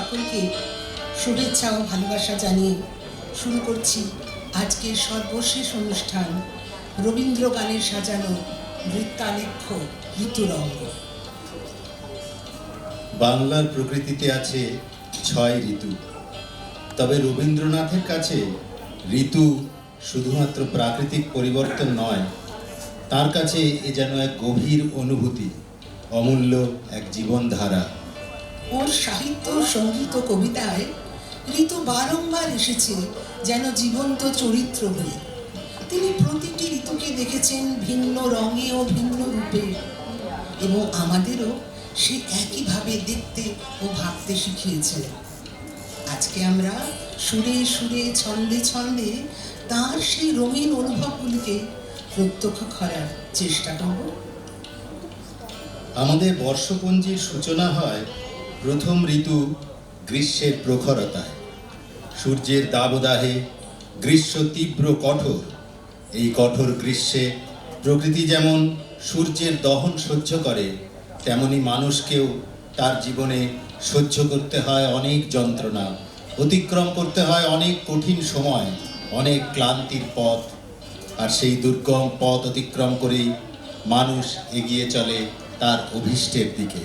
সকলকে শুভেচ্ছা ও ভালোবাসা জানিয়ে শুরু করছি আজকের সর্বশেষ অনুষ্ঠান, রবীন্দ্র গানের সাজানো নৃত্যালেখ্য ঋতুরঙ্গ। বাংলার প্রকৃতিতে আছে 6 ঋতু, তবে রবীন্দ্রনাথের কাছে ঋতু শুধুমাত্র প্রাকৃতিক পরিবর্তন নয়, তার কাছে এ যেন এক গভীর অনুভূতি, অমূল্য এক জীবনধারা। ওর সাহিত্য, সঙ্গীত ও কবিতায় ঋতু বারংবার এসেছে যেন জীবন্ত চরিত্র হয়ে। তিনি প্রতিটি ঋতুকে দেখেছেন ভিন্ন রঙে ও ভিন্ন রূপে, এবং আমাদেরও সে একইভাবে দেখতে ও ভাবতে শিখিয়েছে। আজকে আমরা সুরে সুরে, ছন্দে ছন্দে তার সেই রঙিন অনুভবগুলিকে প্রত্যক্ষ করার চেষ্টা করব। আমাদের বর্ষপঞ্জির সূচনা হয় প্রথম ঋতু গ্রীষ্মের প্রখরতায়। সূর্যের দাবদাহে গ্রীষ্ম তীব্র কঠোর। এই কঠোর গ্রীষ্মে প্রকৃতি যেমন সূর্যের দহন সহ্য করে, তেমনি মানুষকেও তার জীবনে সহ্য করতে হয় অনেক যন্ত্রণা, অতিক্রম করতে হয় অনেক কঠিন সময়, অনেক ক্লান্তির পথ। আর সেই দুর্গম পথ অতিক্রম করেই মানুষ এগিয়ে চলে তার অভীষ্টের দিকে।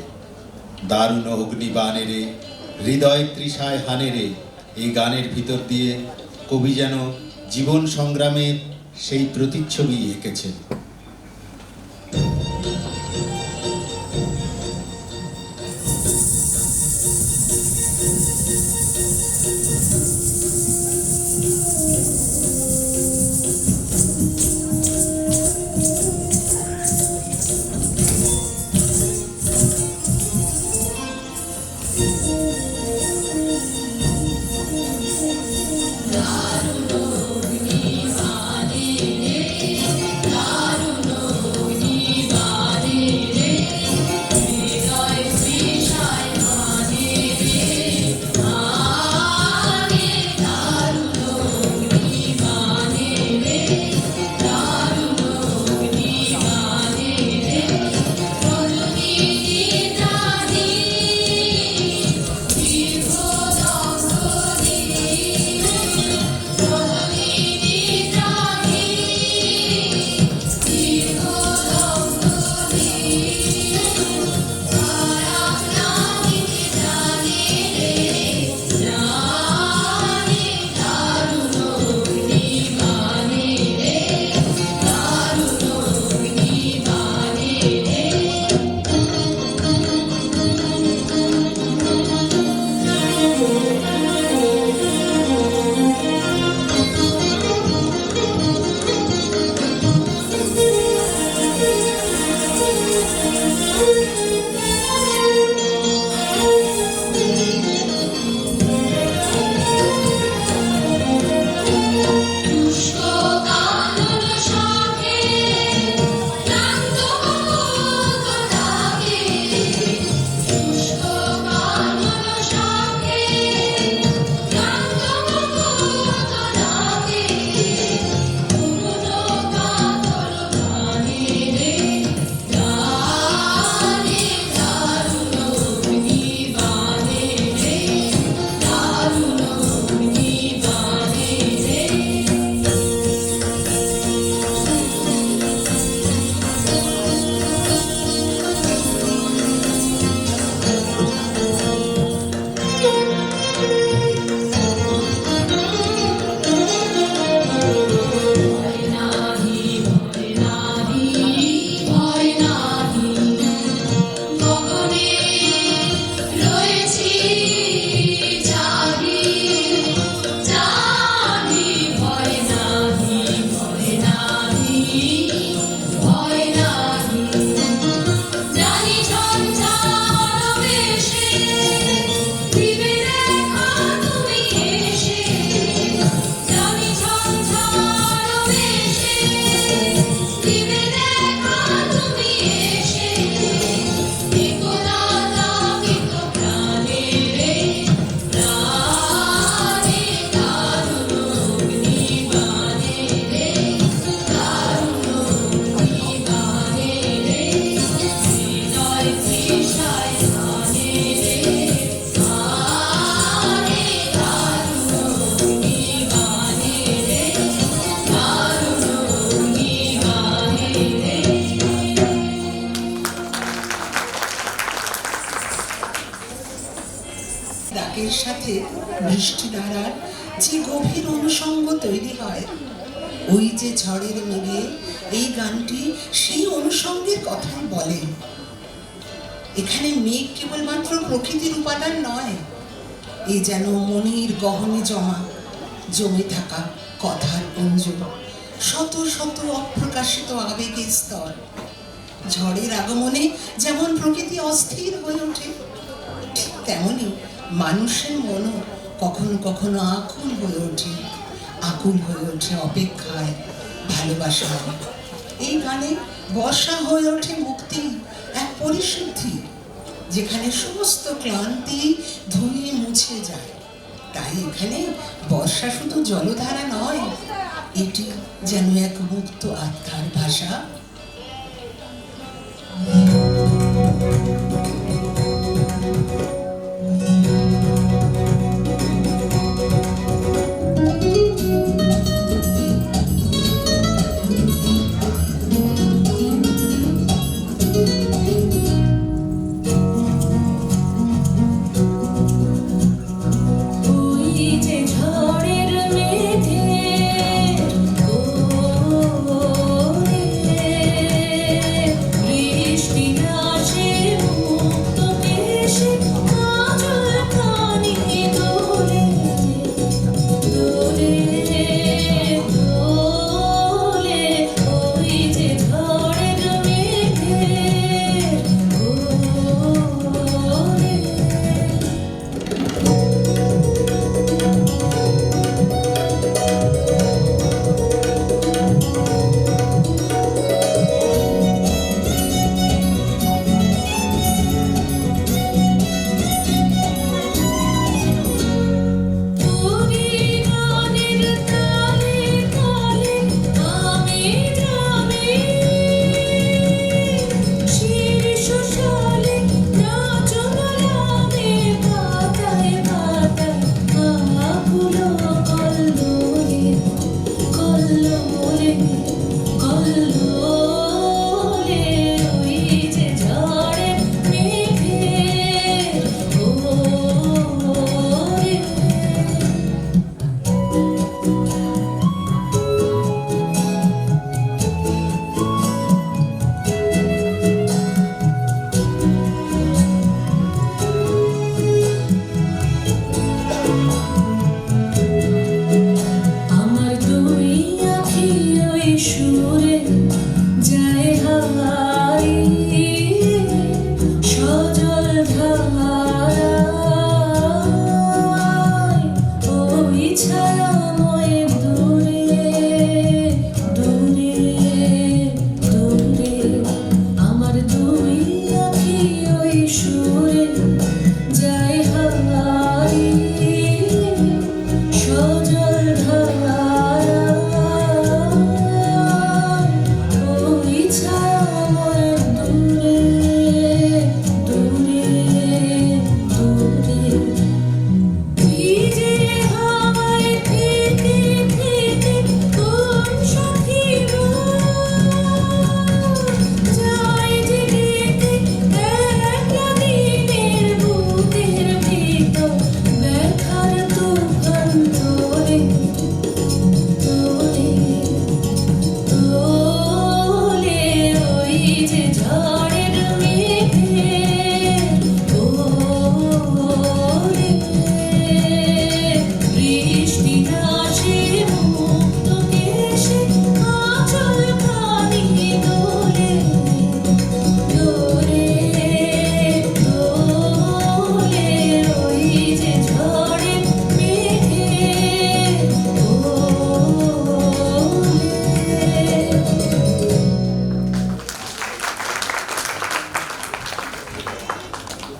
দারুণ অগ্নিবাণে রে, হৃদয় তৃষায় হানে রে, এই গানের ভিতর দিয়ে কবি যেন জীবন সংগ্রামের সেই প্রতিচ্ছবি এঁকেছেন। গানের সাথে বৃষ্টিধারার যে গভীর অনুষঙ্গ তৈরি হয়, ওই যে ঝড়ের মেঘে, এই গানটি সেই অনুষঙ্গের কথাই বলে। এখানে মেঘ কেবলমাত্র প্রকৃতির উপাদান নয়, এ যেন মনির গহনে জমে থাকা কথার পুঞ্জ, শত শত অপ্রকাশিত আবেগের স্তর। ঝড়ের আগমনে যেমন প্রকৃতি অস্থির হয়ে ওঠে, ঠিক তেমনি মানুষের মনও কখনো কখনো আকুল হয়ে ওঠে অপেক্ষায়, ভালোবাসায়। এই গানে বর্ষা হয়ে ওঠে মুক্তি, এক পরিশুদ্ধি, যেখানে সমস্ত ক্লান্তি ধুয়ে মুছে যায়। তাই এখানে বর্ষা শুধু জলধারা নয়, এটি যেন এক মুক্ত আত্মার ভাষা।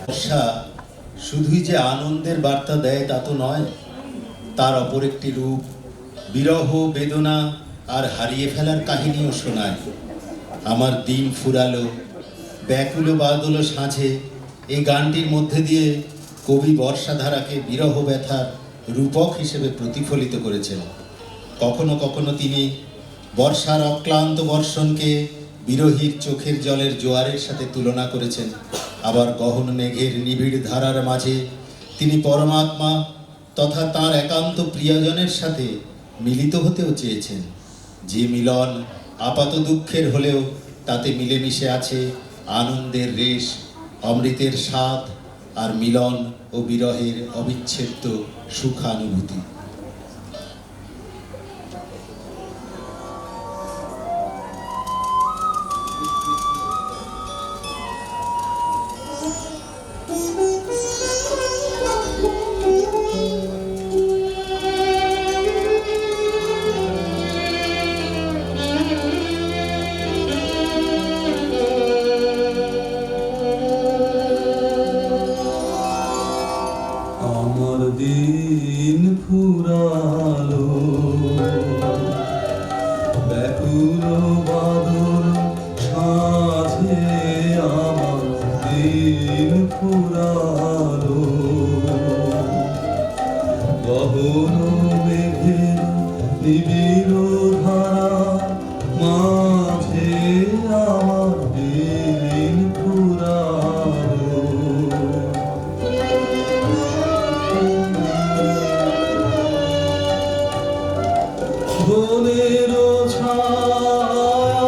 বর্ষা শুধুই যে আনন্দের বার্তা দেয় তা তো নয়, তার অপর একটি রূপ বিরহ, বেদনা আর হারিয়ে ফেলার কাহিনীও শোনায়। আমার দিন ফুরালো, ব্যাকুল বাদল সাঁঝে, এই গানটির মধ্যে দিয়ে কবি বর্ষাধারাকে বিরহ ব্যথার রূপক হিসেবে প্রতিফলিত করেছেন। কখনো কখনো তিনি বর্ষার অক্লান্ত বর্ষণকে বিরহীর চোখের জলের জোয়ারের সাথে তুলনা করেছেন। আবার গহন মেঘের নিবিড় ধারার মাঝে তিনি পরমাত্মা তথা তার একান্ত প্রিয়জনের সাথে মিলিত হতেও চেয়েছেন, যে মিলন আপাত দুঃখের হলেও তাতে মিলেমিশে আছে আনন্দের রেশ, অমৃতের স্বাদ আর মিলন ও বিরহের অবিচ্ছেদ্য সুখানুভূতি। আমার দিন ফুরালো, ব্যাকুল বাদল সাথে আমার দিন ফুরালো, গহন মেঘের নিবিড় ধারা মাঝে আমার দিন ফুরালো। বনের ছায়ায়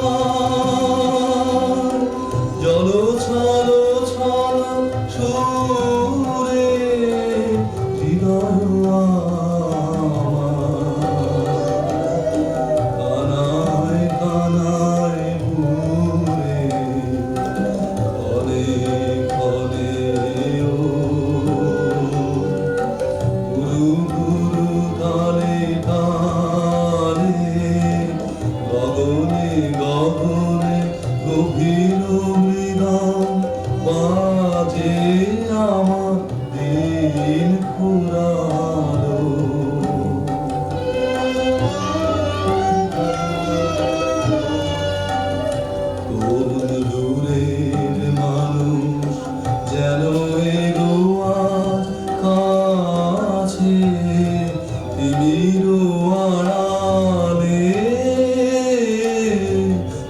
জল ছল ছল সুরে হৃদয় কানায় কানায় ঘুরে ফলে ফলে ও গুরু গুরু তালে তালে গগনে গগনে গভীর মৃদাম বাজে আমার দিন ফুরালো। তরুণ দূরের মানুষ যেন এগোয়া কাছে, তিমির আড়ালে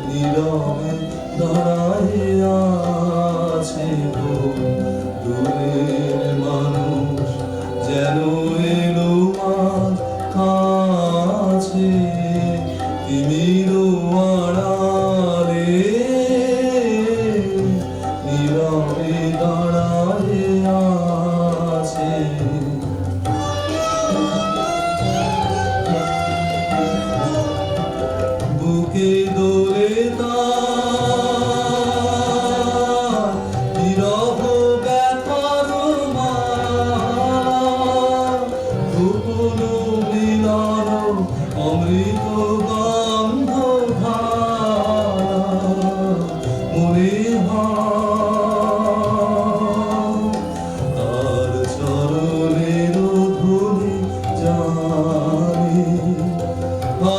নীরবে দাঁড়ায় আছে গো। দূরের মানুষ যেন এলো আজ কাছে, তিমির আড়ালে নীরবে দাঁড়ায় আছে। বুকে দোলে তার বিরহ ব্যথার মালা, গোপন মিলন অমৃত গন্ধ ধারা মনে হয় তার চরণের ধুলি জানি,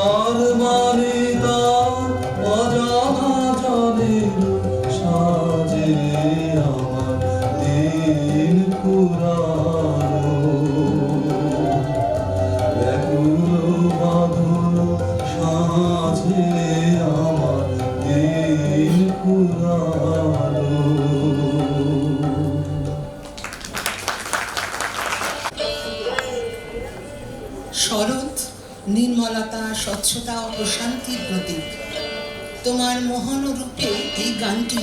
আর মানে তার অজানা জলের সাজে আমার দিন ফুরালো, ব্যাকুল বাঁধন সাজে আমার দিন ফুরালো। শরৎ নির্মলতা, স্বচ্ছতা ও প্রশান্তির প্রতীক। তোমার মোহন রূপে এই গানটি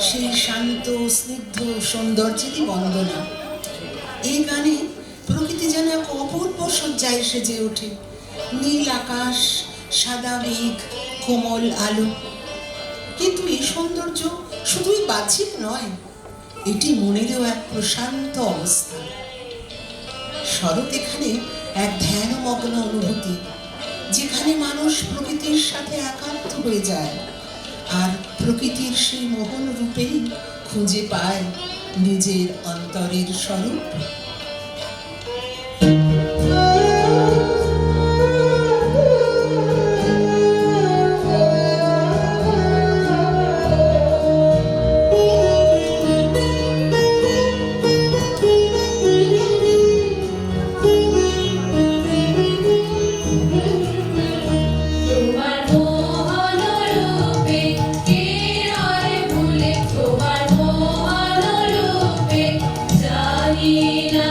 সেই শান্ত স্নিগ্ধ সৌন্দর্যেরই বন্দনা। এই গানে প্রকৃতি যেন এক অপূর্ব সজ্জায় সেজে ওঠে। নীল আকাশ, সাদা মেঘ, কোমল আলো। কিন্তু এই সৌন্দর্য শুধুই বাহ্যিক নয়, এটি মনেরও এক প্রশান্ত অবস্থা। শরৎ এখানে এক ধ্যানমগ্ন অনুভূতি, যেখানে মানুষ প্রকৃতির সাথে একাত্ম হয়ে যায় আর প্রকৃতির সেই মোহন রূপেই খুঁজে পায় নিজের অন্তরের স্বরূপ। তোমার মোহন রূপে জানি না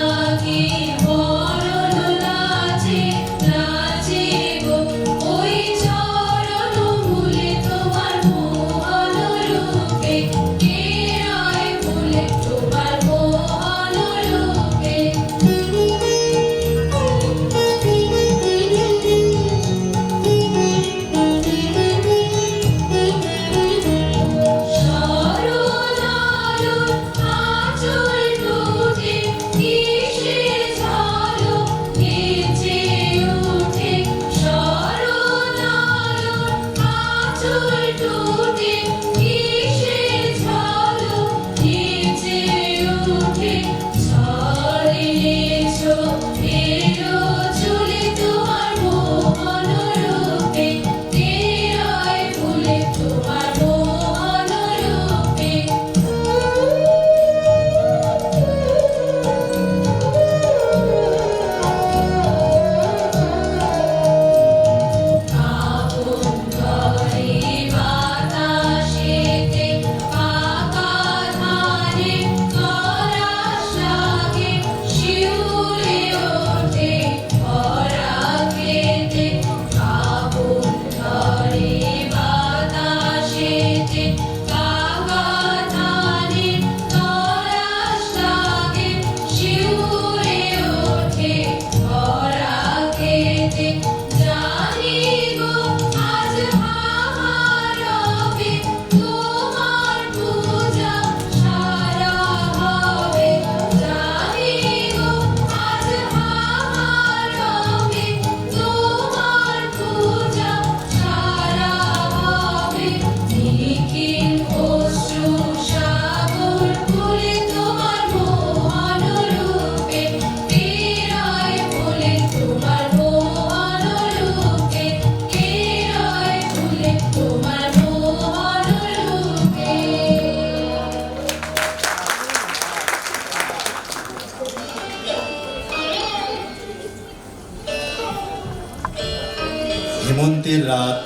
হেমন্তের রাত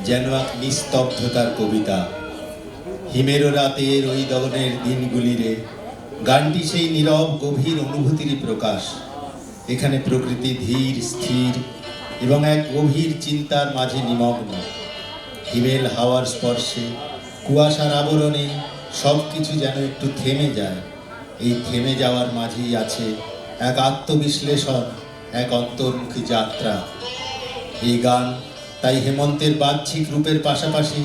যেন এক নিস্তব্ধতার কবিতা। হিমেরও রাতের ওই দগনের দিনগুলিরে গানটি সেই নীরব গভীর অনুভূতিরই প্রকাশ। এখানে প্রকৃতি ধীর স্থির এবং এক গভীর চিন্তার মাঝে নিমগ্ন। হিমেল হাওয়ার স্পর্শে, কুয়াশার আবরণে সব কিছু যেন একটু থেমে যায়। এই থেমে যাওয়ার মাঝেই আছে এক আত্মবিশ্লেষণ, এক অন্তর্মুখী যাত্রা। এই গান তাই হেমন্তের বাহ্যিক রূপের পাশাপাশি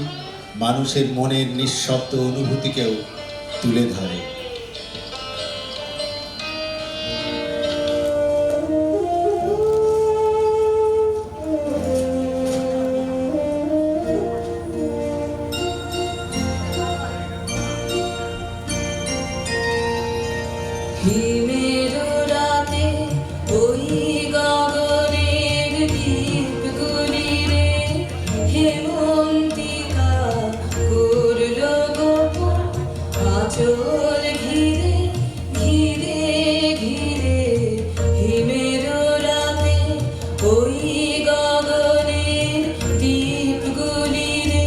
মানুষের মনের নিঃশব্দ অনুভূতিকেও তুলে ধরে। হিমের রাতে ওই গগনের দ্বীপগুলিরে হেমন্তিকা করল গোপন আঁচল ঘিরে ঘিরে ঘিরে। হিমের রাতে ওই গগনের দ্বীপগুলিরে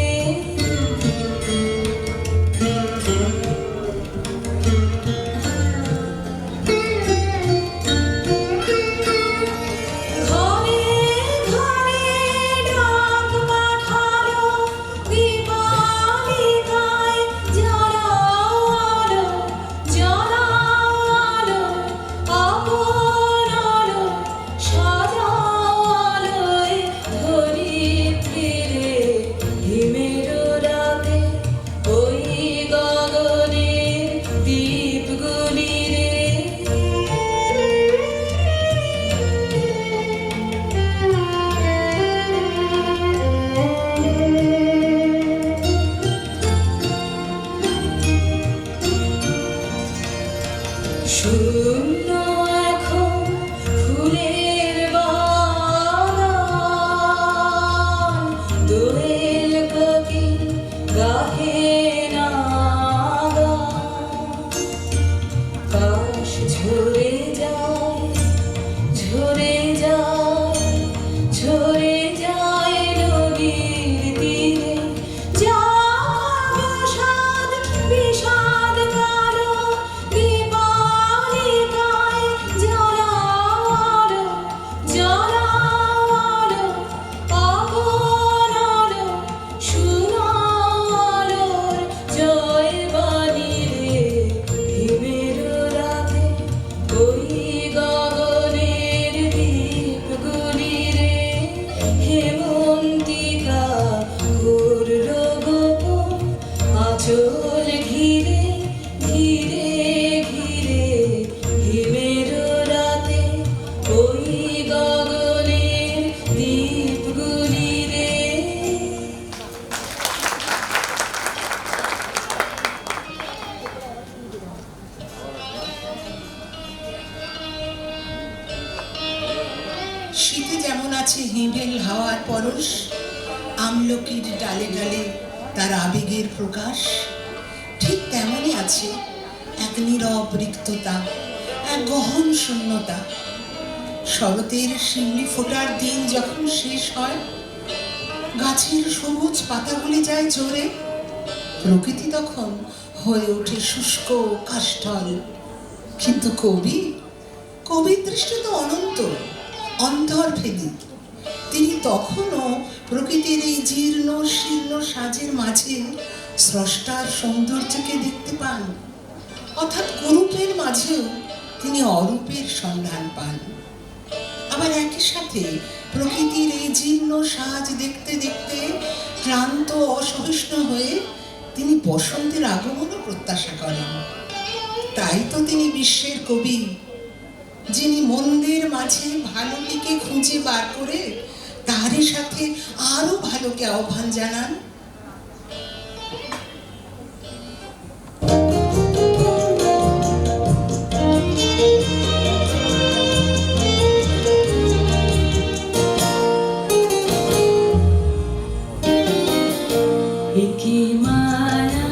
ঘরে ঘরে ডাক পাঠালো দীপালিকায় জ্বালাও আলো জ্বালাও আলো আপন আলো সাজাও আলোয় ধরিত্রীরে। হিমের রাতে ওই গগনের দ্বীপগুলিরে শূন্য এখন ফুলের বাগান, দোয়েল কোকিল গাহে না গান। কাশ ঝরে যায় ঝরে যায় ঝরে যায় নদীর তীরে। বিষাদ বিষাদ কালো দীপালিকায় জ্বালাও আলো জ্বালাও আলো আপন আলো শোনাও আলোর জয় বাণী রে। হিমের রাতে ওই গগনের দ্বীপগুলিরে হেমন্তিকা করল গোপন আঁচল ঘিরে ঘিরে ঘিরে। হিমের রাতে ওই গগনের দ্বীপগুলিরে। শীতে যেমন আছে হিমেল হাওয়ার পরশ, আমলকির ডালে ডালে তার আবেগের প্রকাশ, ঠিক তেমনই আছে এক নীরব রিক্ততা, এক গহন শূন্যতা। শরতের শিউলি ফোটার দিন যখন শেষ হয়, গাছের সবুজ পাতাগুলি যায় ঝরে, প্রকৃতি তখন হয়ে ওঠে শুষ্ক কাষ্ঠল। কিন্তু কবির দৃষ্টি তো অনন্ত, অন্তর্ভেদী। তিনি তখনও প্রকৃতির এই জীর্ণ শীর্ণ সাজের মাঝে স্রষ্টার সৌন্দর্যকে দেখতে পান, অর্থাৎ কুরূপের মাঝেও তিনি অরূপের সন্ধান পান। আবার একই সাথে প্রকৃতির এই জীর্ণ সাজ দেখতে দেখতে ক্লান্ত অসহিষ্ণু হয়ে তিনি বসন্তের আগমনও প্রত্যাশা করেন। তাই তো তিনি বিশ্বের কবি, যিনি মন্দের মাঝে ভালোটিকে খুঁজে বার করে তারই সাথে আরো ভালোকে আহ্বান জানান। একি মায়া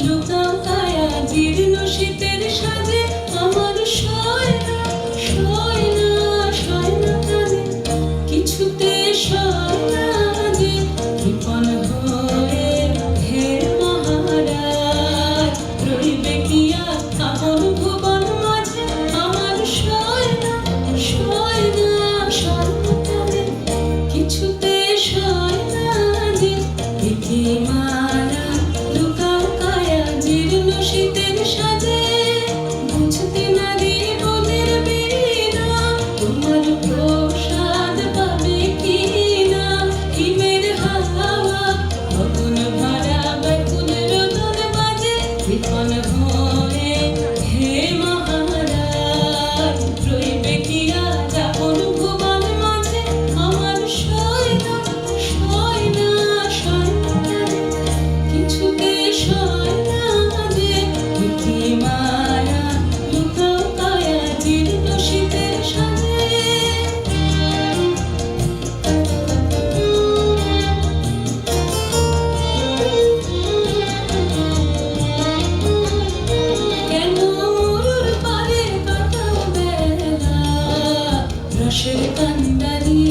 লুকাও কায়া জীর্ণ শীতের সাজে আমার সয় না সয় না সয় না কানে কিছুতে সয় না। তোমার প্রসাদ পাবে কি না হিমের হাওয়া গগন ভরা ব্যাকুল রোদন বাজে বিপন ভয়ে হে মহারাজ রইবে কি আজ আপন ভুবন মাঝে আমার সয়না সয়না সয়না কিছুতে সয়না যে কি মায়া লুকাও কায়া জীর্ণ শীতের সাজে কেন মরুর পারে কাটাও বেলা রসের কান্ডারি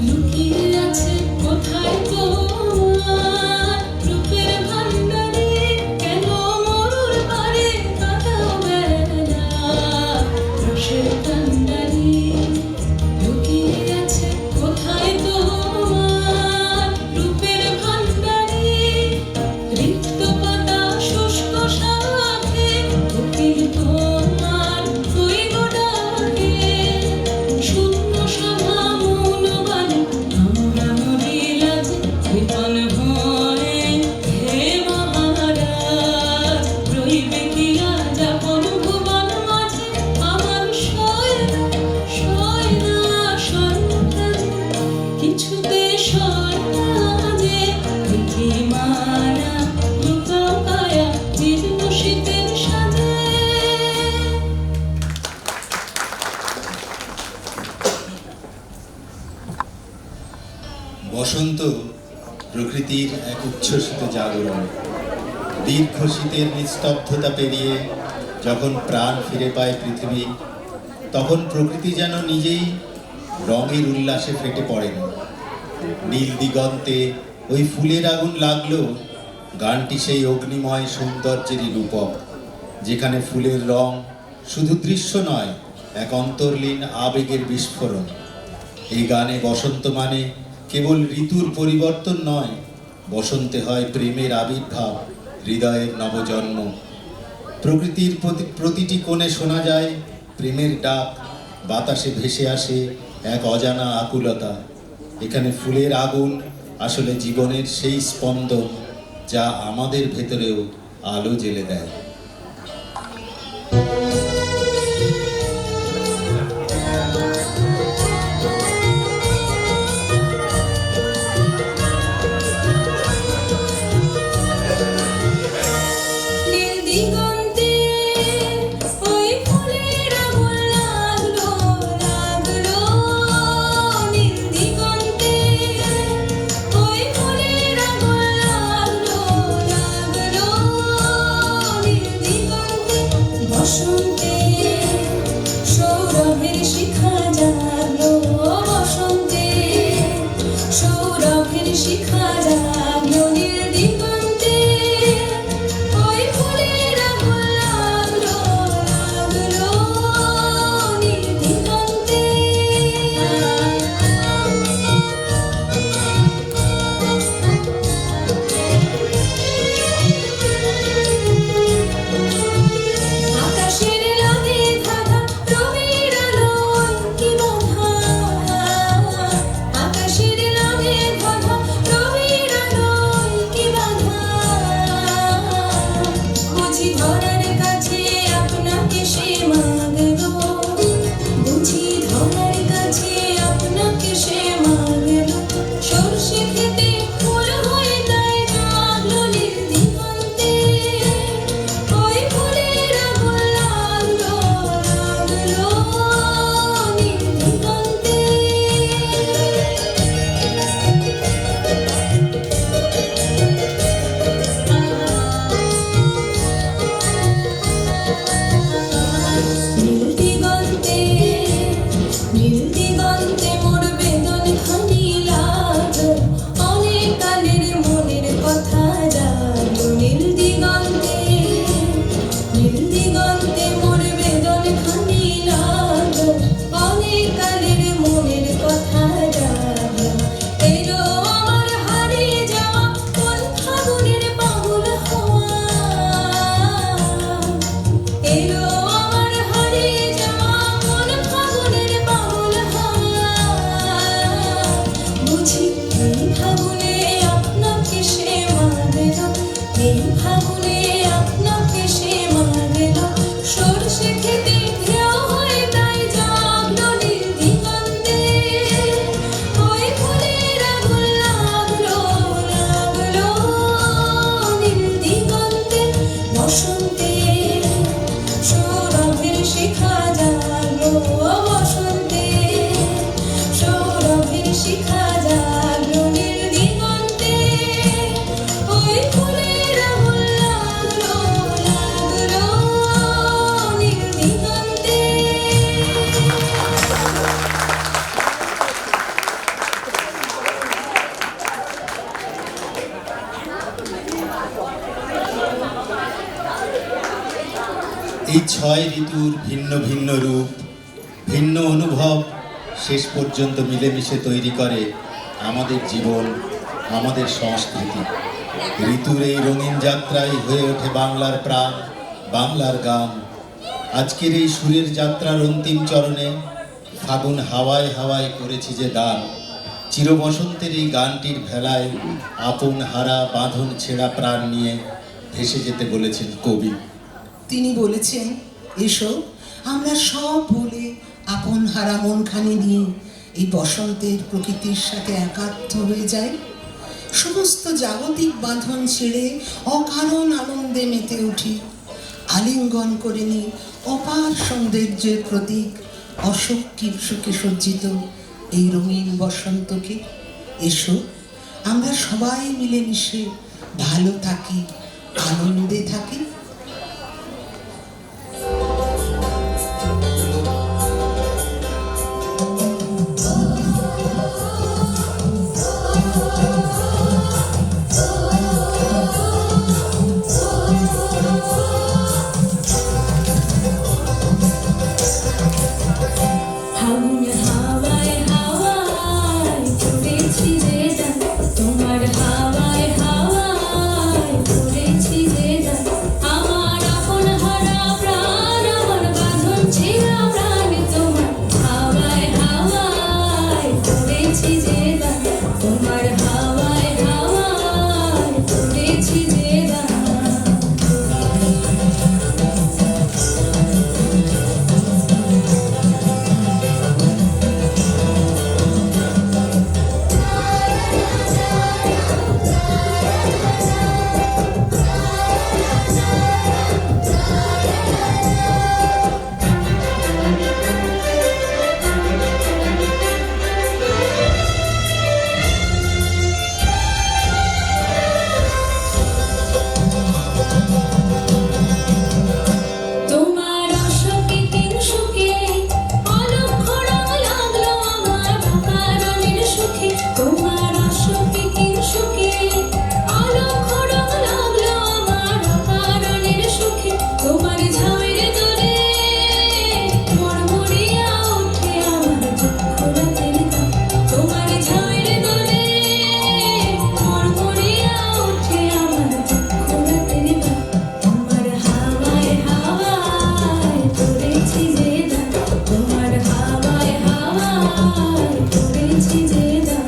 লুকিয়ে আছে কোথায় তোমার রূপের ভান্ডারি কেন মরুর পারে কাটাও বেলা রসের কান্ডারি লুকিয়ে আছে কোথায় তোমার রূপের ভান্ডারি রিক্ত পাতা শুষ্ক শাখে কোকিল তোমার কইব ডাকে শূন্য সভা মৌনবান আমরা মরি লাজে বিপন ভয়ে হে মহারাজ রইবে কি আজ আপন ভুবন মাঝে আমার সয়না সয়না সয়না কিছুতে সয়না যে দেখি মারা লুকাও কায়া জীর্ণ শীতের সাজে বসন্ত প্রকৃতির এক উচ্ছ্বসিত জাগরণ। দীর্ঘ শীতের নিস্তব্ধতা পেরিয়ে যখন প্রাণ ফিরে পায় পৃথিবী, তখন প্রকৃতি যেন নিজেই রঙের উল্লাসে ফেটে পড়েন। নীল দিগন্তে ওই ফুলের আগুন লাগলো, গানটি সেই অগ্নিময় সৌন্দর্যেরই রূপক, যেখানে ফুলের রং শুধু দৃশ্য নয়, এক অন্তর্লীন আবেগের বিস্ফোরণ। এই গানে বসন্ত মানে কেবল ঋতুর পরিবর্তন নয়, বসন্তে হয় প্রেমের আবির্ভাব, হৃদয়ের নবজন্ম। প্রকৃতির প্রতিটি কোণে শোনা যায় প্রেমের ডাক, বাতাসে ভেসে আসে এক অজানা আকুলতা। এখানে ফুলের আগুন আসলে জীবনের সেই স্পন্দন যা আমাদের ভেতরেও আলো জ্বেলে দেয়। নীল দিগন্তে ওই ফুলের আগুন লাগলো লাগলো নীল দিগন্তে ওই ফুলের আগুন লাগলো লাগলো নীল দিগন্তে বসন্তে সৌরভের শিখা জাগলো বসন্তে সৌরভের শিখা জাগলো নীল দিগন্তে ওই ফুলের আগুন লাগলো লাগলো নীল দিগন্তে আকাশের লাগে ধাঁধা রবির আলোয় কি বাঁধা আকাশের লাগে ধাঁধা রবির আলোয় কি বাঁধা বুঝি ধরার কাছে আপনাকে সে মাগলো বুঝি ধরার কাছে আপনাকে সে মাগলো সরষে খেতে ফুল হয়ে তাই জাগলো নীল দিগন্তে ওই ফুলের আগুন লাগলো লাগলো নীল দিগন্তে নীল দিগন্তে নীল দিগন্তে মোর বেদন খানি লাগলো অনেক কালের মনের কথা জাগলো নীল দিগন্তে মোর বেদন খানি লাগলো অনেক কালের মনের কথা জাগলো এলো আমার হারিয়ে যাওয়া কোন ফাগুনের পাগল হওয়া এলো আমার হারিয়ে যাওয়া কোন ফাগুনের ছয় ঋতুর ভিন্ন ভিন্ন রূপ, ভিন্ন অনুভব শেষ পর্যন্ত মিলেমিশে তৈরি করে আমাদের জীবন, আমাদের সংস্কৃতি। ঋতুর এই রঙিন যাত্রায় হয়ে ওঠে বাংলার প্রাণ, বাংলার গান। আজকের এই সুরের যাত্রার অন্তিম চরণে ফাগুন হাওয়ায় হাওয়ায় করেছি যে গান, চিরবসন্তের এই গানটির ভেলায় আপন হারা বাঁধন ছেঁড়া প্রাণ নিয়ে ভেসে যেতে বলেছেন কবি। তিনি বলেছেন, এসো আমরা সব ভুলে আপন হারা মনখানি নিয়ে এই বসন্তের প্রকৃতির সাথে একাত্ম হয়ে যায়। সমস্ত জাগতিক বাঁধন ছেড়ে অকারণ আনন্দে মেতে উঠি, আলিঙ্গন করে নিই অপার সৌন্দর্যের প্রতীক অশোক সুখে সজ্জিত এই রঙিন বসন্তকে। এসো আমরা সবাই মিলেমিশে ভালো থাকি, আনন্দে থাকি। ফাগুন হাওয়ায় হাওয়ায় করেছি যে গান, তোমার হাওয়ায় হাওয়ায় করেছি যে গান। আমার আপন হারা প্রাণ, আমার বাঁধন ছেঁড়া প্রাণ, তোমার হাওয়ায় হাওয়ায় করেছি যে গান, তোমার হাওয়ায় হাওয়ায় করেছি যে গান। তোমার অশোকে তিন সুখে অলক্ষ রং লাগলো আমার বাঁকারণের সুখে। তোমার অশোকে তিন সুখে অলক্ষ রং লাগলো আমার বাঁকারণের সুখে। তোমার ঝামের দোলে মরমরিয়া ওঠে আমার দুঃখ রাতের গান। তোমার ঝামের দোলে মরমরিয়া ওঠে আমার দুঃখ রাতের গান। তোমার হাওয়ায় হাওয়ায় করেছি যে গান, তোমার হাওয়ায় হাওয়ায় করেছি যে গান।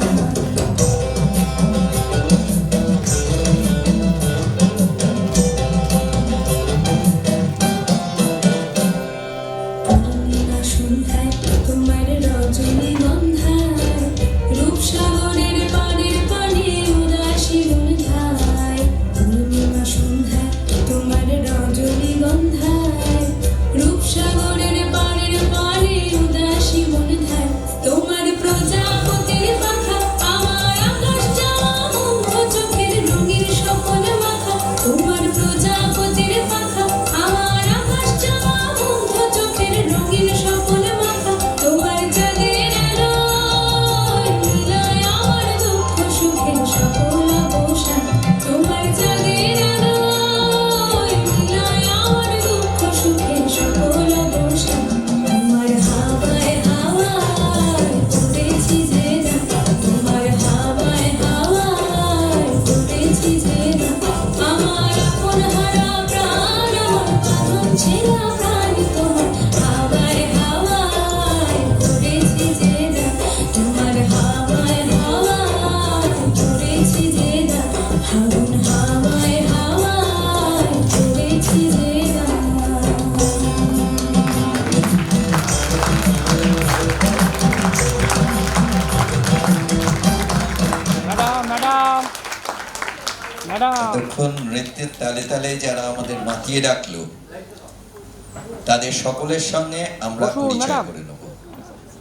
পূর্ণিমা সন্ধ্যায় তোমার রজনীগন্ধায় রূপসাগরের পাড়ের পানে উদাসী বনধায়। পূর্ণিমা সন্ধ্যায় তোমার রজনীগন্ধায় রূপসাগরের পাড়ের পানে উদাসী বনধায়। তোমার প্রজাপতির পাখা আমার আকাশ যাওয়া মুগ্ধ চোখের রঙিন স্বপ্ন মাখা। তোমার প্রজাপতির পাখা আমার আকাশ যাওয়া মুগ্ধ চোখের রঙিন স্বপ্ন মাখা। তোমার চাঁদের আলোয় মিলায় আমার দুঃখ সুখের সকল অবসান। তোমার চাঁদের আলোয় মিলায় আমার দুঃখ সুখের সকল অবসান। তোমার হাওয়ায় হাওয়ায় করেছি যে গান, তোমার হাওয়ায় হাওয়ায় করেছি যে গান। আমার আপন হারা প্রাণ, আমার বাঁধন ছেঁড়া প্রাণ, তোমার হাওয়ায় হাওয়ায় করেছি যে গান, তোমার হাওয়ায় হাওয়ায় করেছি যে গান। ফাগুন হাওয়ায় হাওয়ায় করেছি যে গান। এতক্ষণ নৃত্যের তালে তালে যারা আমাদের মাতিয়ে রাখলো তাদের সকলের সঙ্গে আমরা পরিচয় করে নেব।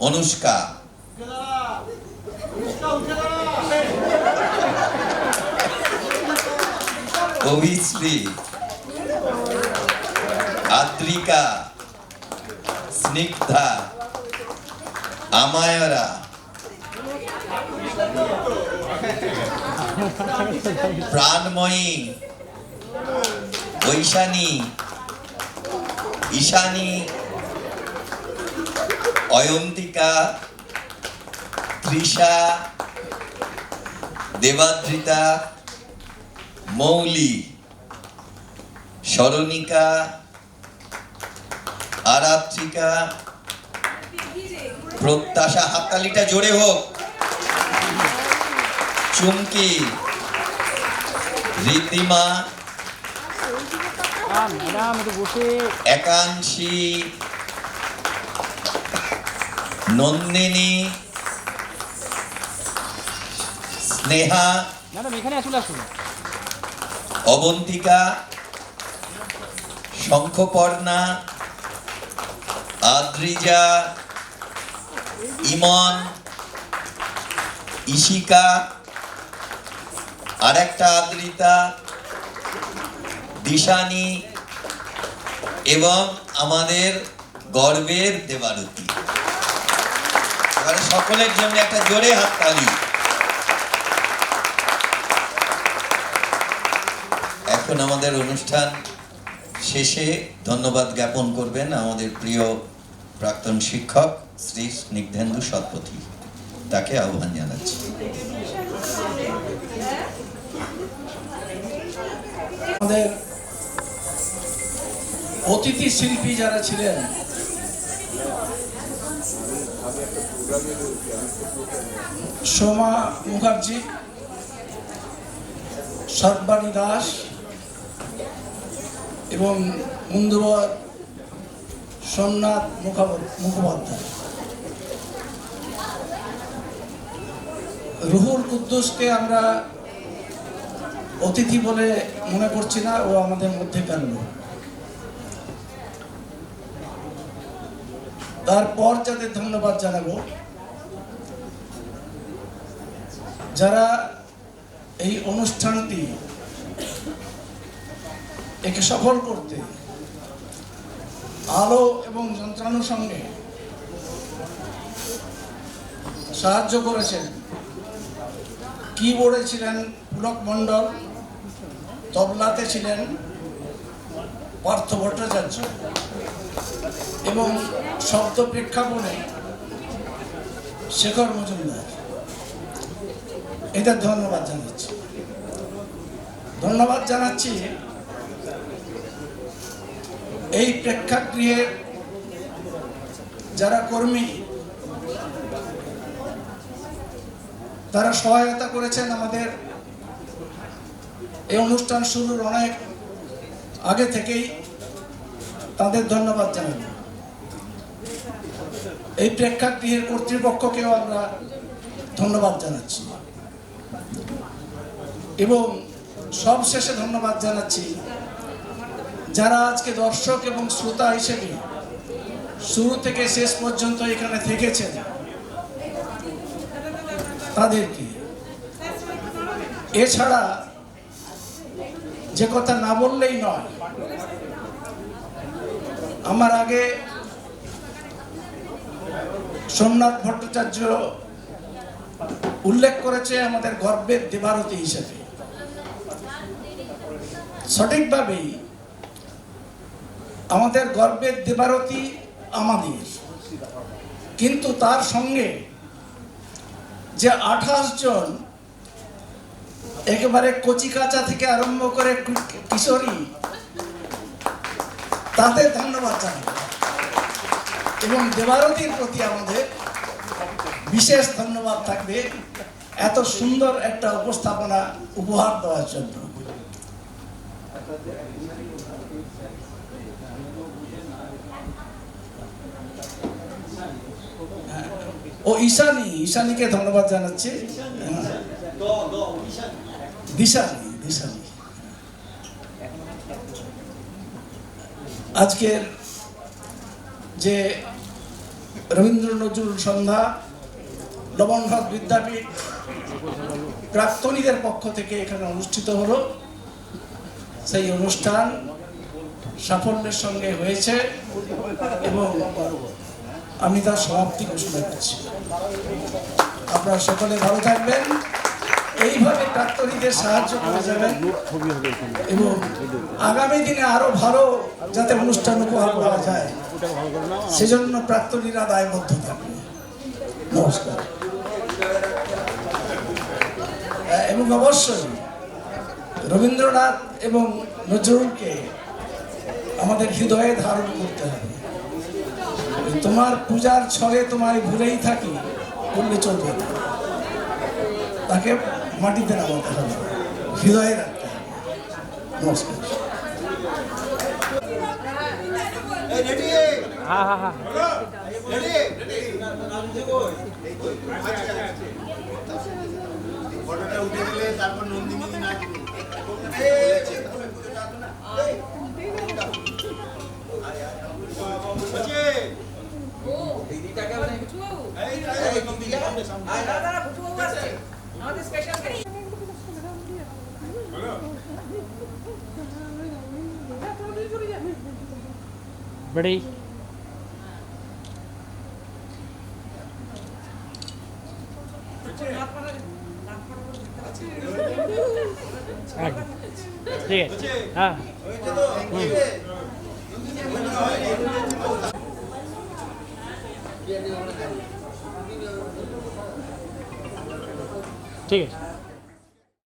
অনুষ্কা, অভিশ্রী, আদ্রিকা, স্নিগ্ধা, আমায়রা, প্রাণময়ী, ঐশানী, ঈশানী, অয়ন্তিকা, তৃষা, দেবাদ্রিতা, মৌলি, স্মরণিকা, আরাত্রিকা, প্রত্যাশা, হাততালিটা জোরে হোক, চুমকি, ঋদ্ধিমা, একাংশী, নন্দিনী, স্নেহা, অবন্তিকা, শঙ্খপর্ণা, আদ্রিজা, ইমন, ঈশিকা, আরেকটা আদ্রিতা, দিশানি এবং আমাদের গর্বের দেবারতী। এবারে সকলের জন্য একটা জোরে হাততালি। এখন আমাদের অনুষ্ঠান শেষে ধন্যবাদ জ্ঞাপন করবেন আমাদের প্রিয় প্রাক্তন শিক্ষক শ্রী স্নিগ্ধেন্দু শতপথী। তাকে আহ্বান জানাচ্ছি। আমাদের অতিথি শিল্পী যারা ছিলেন, সোমা মুখার্জি, সর্বাণী দাস এবং মুন্দুবর সোমনাথ মুখোপাধ্যায়। রুহুল কুদ্দুসকে আমরা অতিথি বলে মনে করছি না, ও আমাদের মধ্যেকার লোক। তারপর যাদের ধন্যবাদ জানাবো, যারা এই অনুষ্ঠানটি একে সফল করতে আলো এবং যন্ত্রাণুর সঙ্গে সাহায্য করেছেন। কিবোর্ডে ছিলেন পুলক মণ্ডল, তবলাতে ছিলেন পার্থ ভট্টাচার্য এবং শব্দ প্রেক্ষাপটে শেখর মজুমদার। এদের ধন্যবাদ জানাচ্ছি। ধন্যবাদ জানাচ্ছি এই প্রেক্ষাগৃহের যারা কর্মী, তারা সহায়তা করেছেন আমাদের এই অনুষ্ঠান শুরুর অনেক আগে থেকেই। তাদের ধন্যবাদ জানাই। এই প্রেক্ষাগৃহের কর্তৃপক্ষকেও আমরা ধন্যবাদ জানাচ্ছি এবং সবশেষে ধন্যবাদ জানাচ্ছি যারা আজকে দর্শক এবং শ্রোতা হিসেবে শুরু থেকে শেষ পর্যন্ত এখানে থেকেছেন তাদেরকে। এছাড়া যে কথা না বললেই নয়, আমার আগে সোমনাথ ভট্টাচার্য উল্লেখ করেছে আমাদের গর্বের দেবারতী হিসেবে। সঠিকভাবেই আমাদের গর্বের দেবারতী আমাদের, কিন্তু তার সঙ্গে যে 28 জন একেবারে কচিকাঁচা থেকে আরম্ভ করে কিশোরী, তাদের ধন্যবাদ জানাই এবং দেবারতীর প্রতি আমাদের বিশেষ ধন্যবাদ থাকবে এত সুন্দর একটা উপস্থাপনা উপহার দেওয়ার জন্য। ও ঈশানীকে ধন্যবাদ জানাচ্ছি। দিশানী আজকের যে রবীন্দ্র নজরুল সন্ধ্যা লবণঘাট বিদ্যাপীঠ প্রাক্তনীদের পক্ষ থেকে এখানে অনুষ্ঠিত হলো, সেই অনুষ্ঠান সাফল্যের সঙ্গে হয়েছে এবং আমি তার সমাপ্তি ঘোষণা করছি। আপনারা সকলে ভালো থাকবেন। এইভাবে প্রাক্তনীদের সাহায্য করে যাবেন এবং আগামী দিনে আরো ভালো যাতে অনুষ্ঠান উপহার পাওয়া যায় সেজন্য প্রাক্তনীরা দায়বদ্ধ থাকবে। নমস্কার। এবং অবশ্যই রবীন্দ্রনাথ এবং নজরুলকে আমাদের হৃদয়ে ধারণ করতে হবে। তোমার পূজার ছলে তোমায় ভুলেই থাকি বললে চলবে না, তাকে মাটিতে নামাতে হবে, হৃদয়ে রাখতে হবে। নমস্কার। Ready? ঠিক আছে হ্যাঁ ঠিক আছে